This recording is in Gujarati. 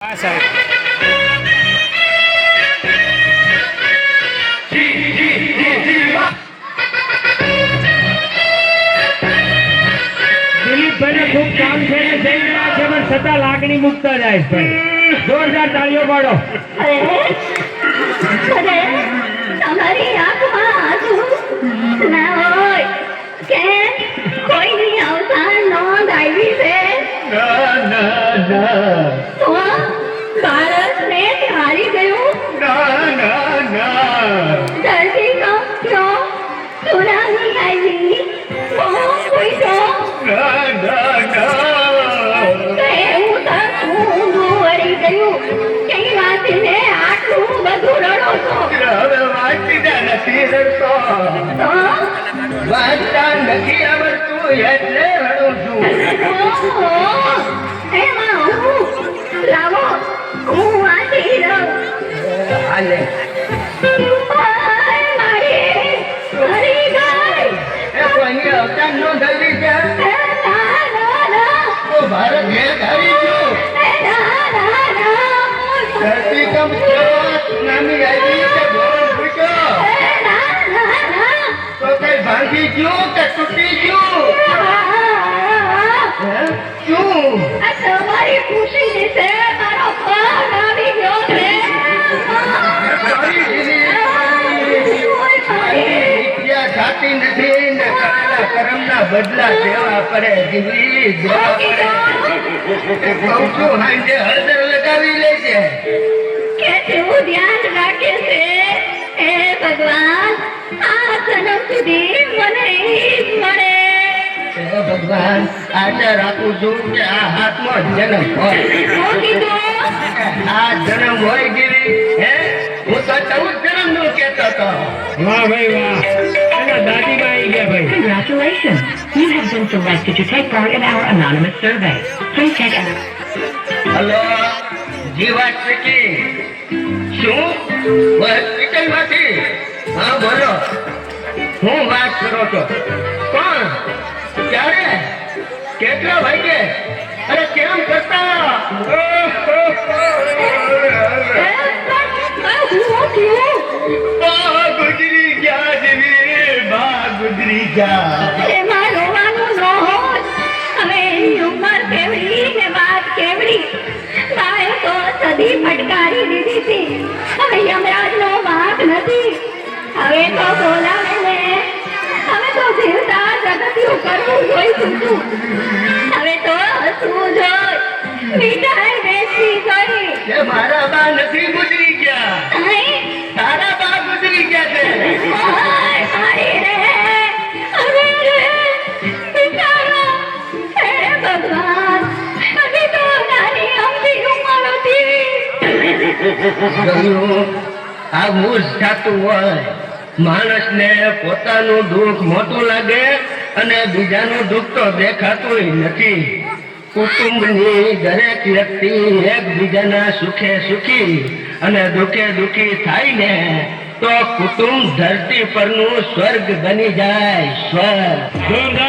હા સાહેબ. દિલીપભાઈને ખૂબ કામ છે ને જઈ રહ્યા છે પણ છતાં લાગણી મુકતા જાય છે. જોરદાર તાળીઓ પાડો. તમારી આંખમાં આંસુ ના હોય કે કોઈની અવસાન નોંધ આવી છે તો ભારતને હારી ગયું ધરતીકંપ થયો સુનામી આવી બહુ પૂછો એવું ઊંધું વળી ગયું કઈ વાંચીને આટલું બધું રડો છો હવે વાંચીને નથી રડતો, વાંચતા નથી આવડતું એટલે રડું છું. ઓહો, એમાં હું લાવો હું વાંચી રહું હાલે મારી હરી ગઈ એ કોઈની અવતાર નો ધરી છે ના ના ના તો ભારત ઘેર હારી ગયું. ધરતીકંપ થયો, સુનામી આવી કે ભવન ફૂટ્યો તો કઈ ભાંગી ગયું કે તૂટી ગયું? હે? શું? તમારી ખુશી વિશે મારો ફોન આવી ગયો છે મારી વિદ્યા જાતી નથી ને કરેલા કર્મના બદલા દેવા પડે. દીકરી દેવા પડે. કહું છું હાંજે હળદર લગાવી લેજે. કેટલું ધ્યાન રાખે છે હે ભગવાન આ જન્મ સુધી મને ઈ જ મળે હે ભગવાન આજે રાખું છું કે આ હાથમાં જન્મ હોય, હું કીધું આ જન્મ હોય ગીરી. હે હું તો 14 જન્મ નું કેતો હતો. વાહ ભાઈ વાહ. એના દાદીમાં આવી ગયા ભાઈ. Congratulations! You have been selected to take part in our anonymous survey. Please check out. Hello જીવાત સ્પીકિંગ. શું હોસ્પિટલ માંથી? હા બોલો. હું વાત કરો છો? કોણ? ક્યારે? કેટલા વાગે? અરે કેમ કરતા? બા ગુજરી ગયા દેવી, બા ગુજરી ગયા. એમાં રોવાનું ન હોય હવે એની ઉંમર કેવડી ને વાત કેવડી બાએ તો સદી ફટકારી દીધી હતી હવે યમરાજનો વાંક નથી હવે તો બોલાવે ને હવે તો જીવતા જગત્યું કરવું જોઈતું હતું હવે તો હસવું જોઈ મીઠાઈ વેચવી જોઈ કે મારા બા નથી ગુજરી ગયા, અહીં તારા બા ગુજરી ગયા છે. ઓય મારી રે અરે રે બિચારા હે ભગવાન હજી તો નાની અમથી ઉંમર હતી ગયું આ મૂર્છ થતું હોય, માણસને પોતાનું દુઃખ મોટું લાગે અને બીજાનું દુઃખ તો દેખાતું નથી. કુટુંબની દરેક વ્યક્તિ એકબીજાના સુખે સુખી અને દુઃખે દુઃખી થાય ને તો કુટુંબ ધરતી પરનું સ્વર્ગ બની જાય. સ્વર્ગ. જોરદાર.